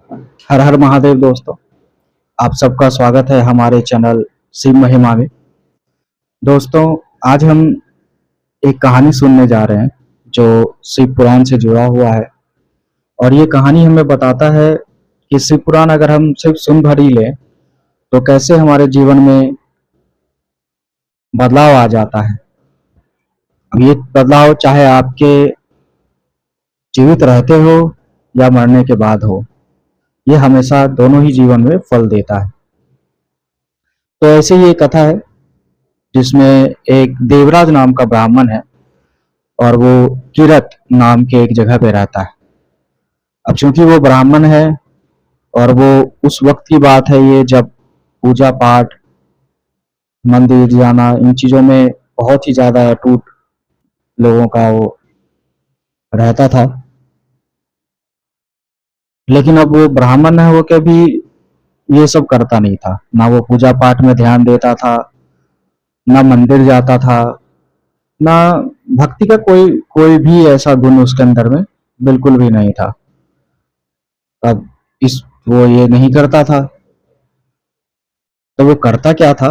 हर हर महादेव दोस्तों। आप सबका स्वागत है हमारे चैनल शिव महिमा में। दोस्तों, आज हम एक कहानी सुनने जा रहे हैं जो शिव पुराण से जुड़ा हुआ है। और ये कहानी हमें बताता है कि शिव पुराण अगर हम सिर्फ सुन भर ही लें तो कैसे हमारे जीवन में बदलाव आ जाता है। अब ये बदलाव चाहे आपके जीवित रहते हो या मरने के बाद हो, ये हमेशा दोनों ही जीवन में फल देता है। तो ऐसे ही एक कथा है जिसमें एक देवराज नाम का ब्राह्मण है और वो किरत नाम के एक जगह पे रहता है। अब चूंकि वो ब्राह्मण है और वो उस वक्त की बात है ये जब पूजा पाठ, मंदिर जाना, इन चीजों में बहुत ही ज्यादा अटूट लोगों का वो रहता था। लेकिन अब वो ब्राह्मण है, वो कभी ये सब करता नहीं था। ना वो पूजा पाठ में ध्यान देता था, ना मंदिर जाता था, ना भक्ति का कोई कोई भी ऐसा गुण उसके अंदर में बिल्कुल भी नहीं था। अब इस वो ये नहीं करता था तो वो करता क्या था?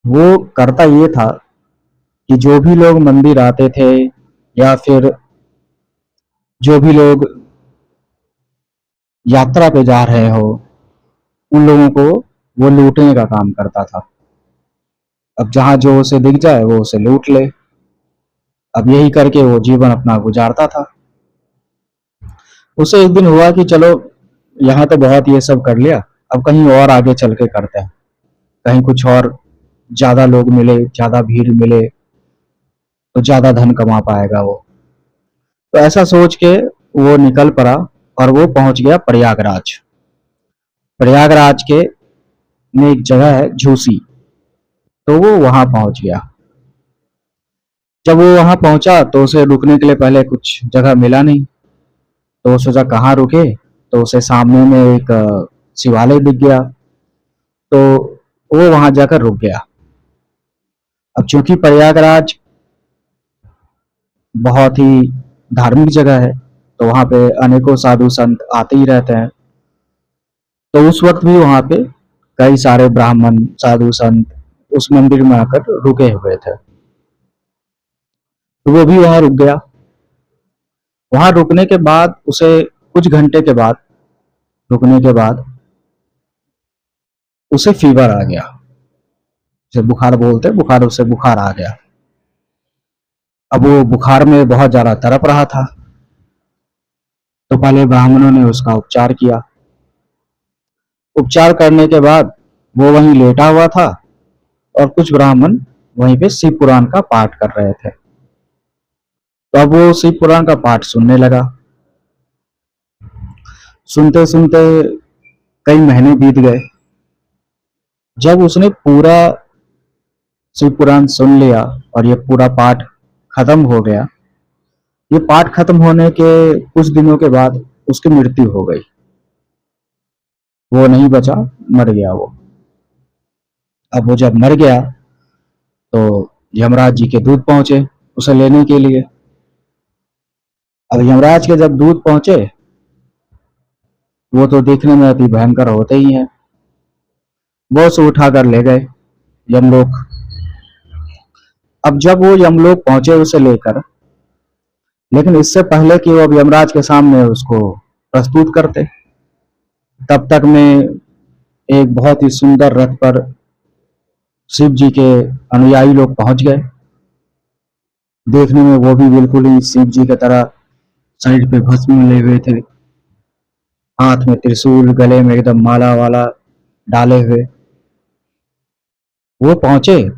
वो करता ये था कि जो भी लोग मंदिर आते थे या फिर जो भी लोग यात्रा पे जा रहे हो, उन लोगों को वो लूटने का काम करता था। अब जहां जो उसे दिख जाए वो उसे लूट ले। अब यही करके वो जीवन अपना गुजारता था। उसे एक दिन हुआ कि चलो, यहाँ तो बहुत ये सब कर लिया, अब कहीं और आगे चल के करते हैं, कहीं कुछ और ज्यादा लोग मिले, ज्यादा भीड़ मिले तो ज्यादा धन कमा पाएगा वो। तो ऐसा सोच के वो निकल पड़ा और वो पहुंच गया प्रयागराज। प्रयागराज के में एक जगह है झूसी, तो वो वहां पहुंच गया। जब वो वहां पहुंचा तो उसे रुकने के लिए पहले कुछ जगह मिला नहीं, तो वो सोचा कहाँ रुके। तो उसे सामने में एक शिवालय दिख गया, तो वो वहां जाकर रुक गया। अब चूंकि प्रयागराज बहुत ही धार्मिक जगह है तो वहां पे अनेकों साधु संत आते ही रहते हैं। तो उस वक्त भी वहां पे कई सारे ब्राह्मण साधु संत उस मंदिर में आकर रुके हुए थे, तो वो भी वहां रुक गया। वहां रुकने के बाद उसे कुछ घंटे के बाद रुकने के बाद उसे फीवर आ गया, जैसे बुखार बोलते, बुखार, उसे बुखार आ गया। अब वो बुखार में बहुत ज्यादा तड़प रहा था, तो पहले ब्राह्मणों ने उसका उपचार किया। उपचार करने के बाद वो वहीं लेटा हुआ था और कुछ ब्राह्मण वहीं पे शिव पुराण का पाठ कर रहे थे। तो अब वो शिव पुराण का पाठ सुनने लगा। सुनते सुनते कई महीने बीत गए। जब उसने पूरा शिव पुराण सुन लिया और ये पूरा पाठ खत्म हो गया, ये पाठ खत्म होने के कुछ दिनों के बाद उसकी मृत्यु हो गई। वो नहीं बचा, मर गया वो। अब वो जब मर गया तो यमराज जी के दूत पहुंचे उसे लेने के लिए। अब यमराज के जब दूत पहुंचे, वो तो देखने में अति भयंकर होते ही हैं। वो उसे उठाकर ले गए यमलोक। अब जब वो यमलोक पहुंचे उसे लेकर, लेकिन इससे पहले कि वो अब यमराज के सामने उसको प्रस्तुत करते, तब तक में एक बहुत ही सुंदर रथ पर शिव जी के अनुयायी लोग पहुंच गए। देखने में वो भी बिल्कुल ही शिव जी की तरह साइड पे भस्म ले हुए थे, हाथ में त्रिशूल, गले में एकदम माला वाला डाले हुए। वो पहुंचे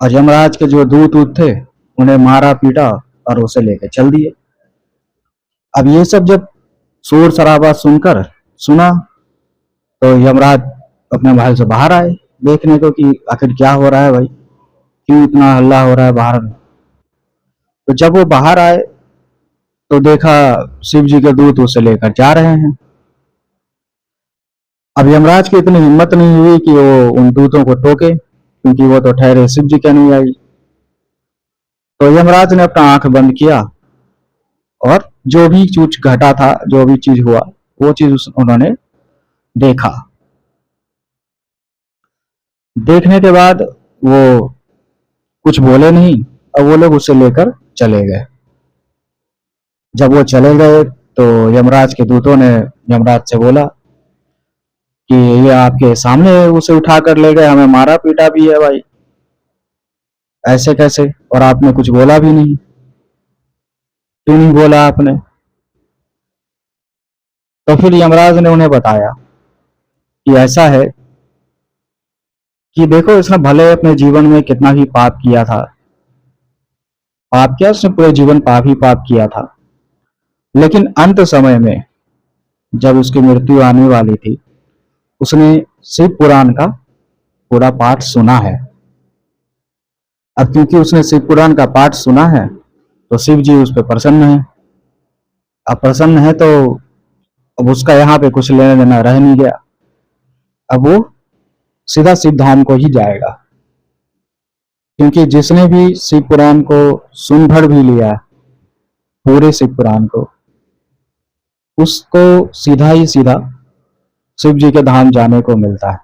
और यमराज के जो दूत थे उन्हें मारा पीटा और उसे लेकर चल दिए। अब ये सब जब शोर शराबा सुनकर सुना तो यमराज अपने महल से बाहर आए देखने को कि आखिर क्या हो रहा है भाई, क्यों इतना हल्ला हो रहा है बाहर में। तो जब वो बाहर आए तो देखा शिव जी के दूत उसे लेकर जा रहे हैं। अब यमराज की इतनी हिम्मत नहीं हुई कि वो उन दूतों को टोके, क्योंकि वो तो ठहरे शिव जी के अनुयायी। तो यमराज ने अपना आंख बंद किया और जो भी कुछ घटा था, जो भी चीज हुआ, वो चीज उन्होंने देखा। देखने के बाद वो कुछ बोले नहीं और वो लोग उसे लेकर चले गए। जब वो चले गए तो यमराज के दूतों ने यमराज से बोला कि ये आपके सामने उसे उठा कर ले गए, हमें मारा पीटा भी है भाई, ऐसे कैसे, और आपने कुछ बोला भी नहीं, क्यों नहीं बोला आपने? तो फिर यमराज ने उन्हें बताया कि ऐसा है कि देखो, इसने भले अपने जीवन में कितना ही पाप किया था, पाप किया उसने, पूरे जीवन पाप ही पाप किया था, लेकिन अंत समय में जब उसकी मृत्यु आने वाली थी, उसने शिव पुराण का पूरा पाठ सुना है। अब क्योंकि उसने शिव पुराण का पाठ सुना है तो शिव जी उस पर प्रसन्न है। अब प्रसन्न है तो अब उसका यहाँ पे कुछ लेना देना रह नहीं गया, अब वो सीधा शिव धाम को ही जाएगा। क्योंकि जिसने भी शिव पुराण को सुन भर भी लिया, पूरे शिव पुराण को, उसको सीधा ही सीधा शिव जी के धाम जाने को मिलता है।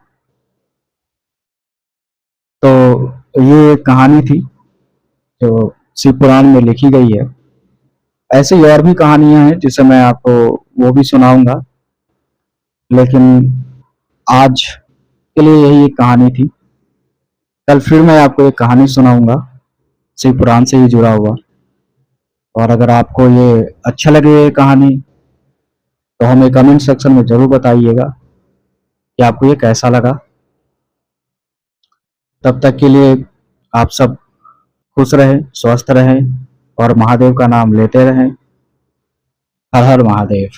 तो ये एक कहानी थी जो शिव पुराण में लिखी गई है। ऐसी और भी कहानियां हैं जिसे मैं आपको वो भी सुनाऊंगा, लेकिन आज के लिए यही एक कहानी थी। कल फिर मैं आपको एक कहानी सुनाऊंगा शिव पुराण से ही जुड़ा हुआ। और अगर आपको ये अच्छा लगे ये कहानी तो हमें कमेंट सेक्शन में जरूर बताइएगा कि आपको ये कैसा लगा। तब तक के लिए आप सब खुश रहें, स्वस्थ रहें और महादेव का नाम लेते रहें। हर हर महादेव।